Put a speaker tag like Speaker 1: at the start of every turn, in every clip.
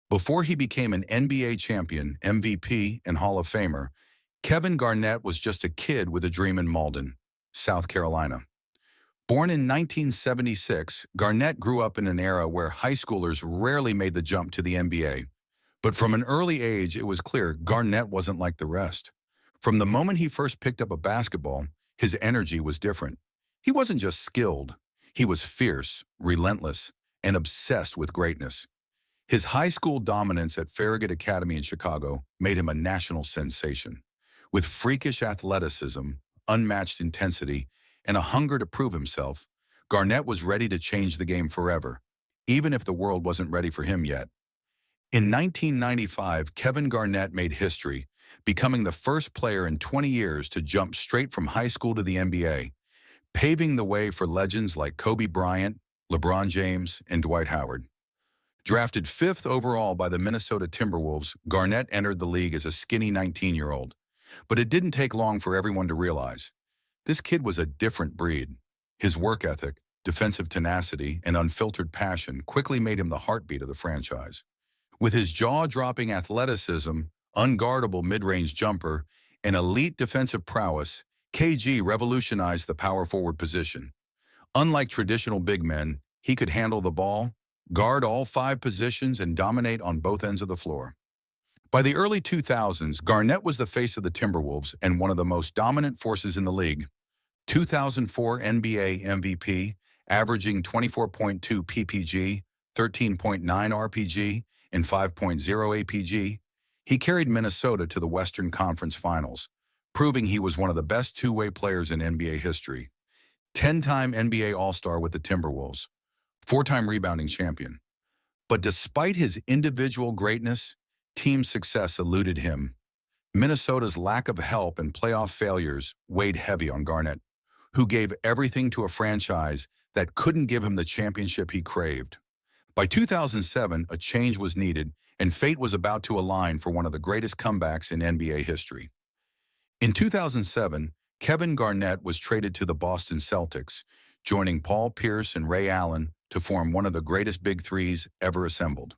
Speaker 1: Before he became an NBA champion, MVP, and Hall of Famer, Kevin Garnett was just a kid with a dream in Mauldin, South Carolina. Born in 1976, Garnett grew up in an era where high schoolers rarely made the jump to the NBA. But from an early age, it was clear Garnett wasn't like the rest. From the moment he first picked up a basketball, his energy was different. He wasn't just skilled. He was fierce, relentless, and obsessed with greatness. His high school dominance at Farragut Academy in Chicago made him a national sensation. With freakish athleticism, unmatched intensity, and a hunger to prove himself, Garnett was ready to change the game forever, even if the world wasn't ready for him yet. In 1995, Kevin Garnett made history, becoming the first player in 20 years to jump straight from high school to the NBA, paving the way for legends like Kobe Bryant, LeBron James, and Dwight Howard. Drafted 5th overall by the Minnesota Timberwolves, Garnett entered the league as a skinny 19-year-old. But it didn't take long for everyone to realize this kid was a different breed. His work ethic, defensive tenacity, and unfiltered passion quickly made him the heartbeat of the franchise. With his jaw-dropping athleticism, unguardable mid-range jumper, and elite defensive prowess, KG revolutionized the power forward position. Unlike traditional big men, he could handle the ball, guard all 5 positions, and dominate on both ends of the floor. By the early 2000s, Garnett was the face of the Timberwolves and one of the most dominant forces in the league. 2004 NBA MVP, averaging 24.2 PPG, 13.9 RPG, and 5.0 APG, he carried Minnesota to the Western Conference Finals, proving he was one of the best two-way players in NBA history. 10-time NBA All-Star with the Timberwolves, 4-time rebounding champion. But despite his individual greatness, team success eluded him. Minnesota's lack of help and playoff failures weighed heavy on Garnett, who gave everything to a franchise that couldn't give him the championship he craved. By 2007, a change was needed, and fate was about to align for one of the greatest comebacks in NBA history. In 2007, Kevin Garnett was traded to the Boston Celtics, joining Paul Pierce and Ray Allen to form one of the greatest big threes ever assembled.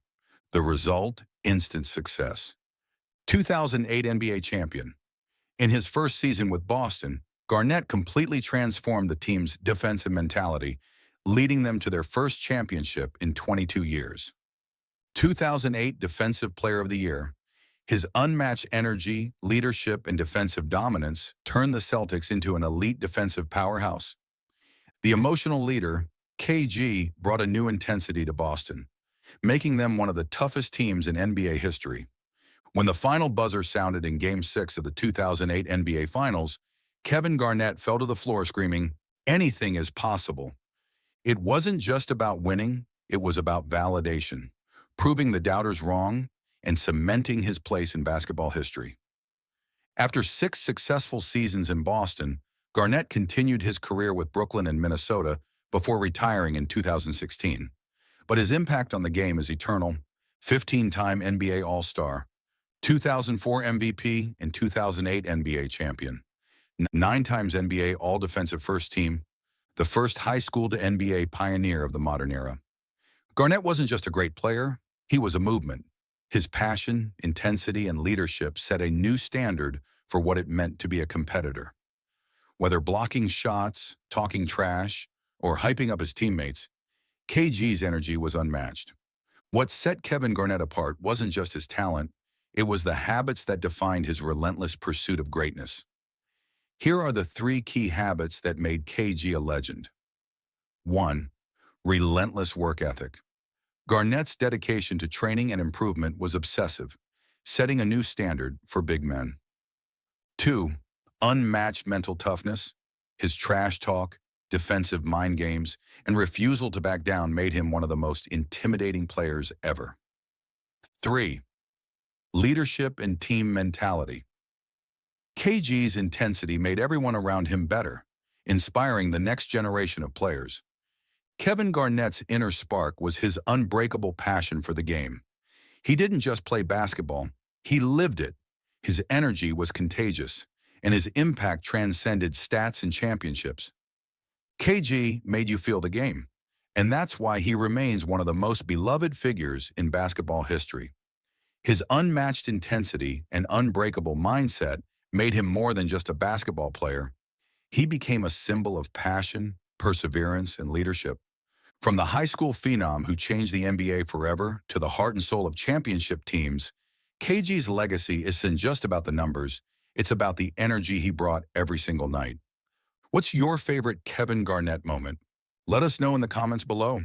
Speaker 1: The result? Instant success. 2008 NBA champion. In his first season with Boston, Garnett completely transformed the team's defensive mentality, leading them to their first championship in 22 years. 2008 Defensive Player of the Year. His unmatched energy, leadership, and defensive dominance turned the Celtics into an elite defensive powerhouse. The emotional leader, KG, brought a new intensity to Boston, making them one of the toughest teams in NBA history. When the final buzzer sounded in Game 6 of the 2008 NBA Finals, Kevin Garnett fell to the floor screaming, "Anything is possible." It wasn't just about winning, it was about validation, proving the doubters wrong and cementing his place in basketball history. After 6 successful seasons in Boston, Garnett continued his career with Brooklyn and Minnesota before retiring in 2016. But his impact on the game is eternal. 15-time NBA All-Star, 2004 MVP, and 2008 NBA champion. 9 times NBA All-Defensive First Team, the first high school to NBA pioneer of the modern era. Garnett wasn't just a great player, he was a movement. His passion, intensity, and leadership set a new standard for what it meant to be a competitor. Whether blocking shots, talking trash, or hyping up his teammates, KG's energy was unmatched. What set Kevin Garnett apart wasn't just his talent, it was the habits that defined his relentless pursuit of greatness. Here are the 3 key habits that made KG a legend. 1. Relentless work ethic. Garnett's dedication to training and improvement was obsessive, setting a new standard for big men. 2. Unmatched mental toughness. His trash talk, defensive mind games, and refusal to back down made him one of the most intimidating players ever. 3. Leadership and team mentality. KG's intensity made everyone around him better, inspiring the next generation of players. Kevin Garnett's inner spark was his unbreakable passion for the game. He didn't just play basketball, he lived it. His energy was contagious, and his impact transcended stats and championships. KG made you feel the game, and that's why he remains one of the most beloved figures in basketball history. His unmatched intensity and unbreakable mindset made him more than just a basketball player. He became a symbol of passion, perseverance, and leadership. From the high school phenom who changed the NBA forever to the heart and soul of championship teams, KG's legacy isn't just about the numbers, it's about the energy he brought every single night. What's your favorite Kevin Garnett moment? Let us know in the comments below.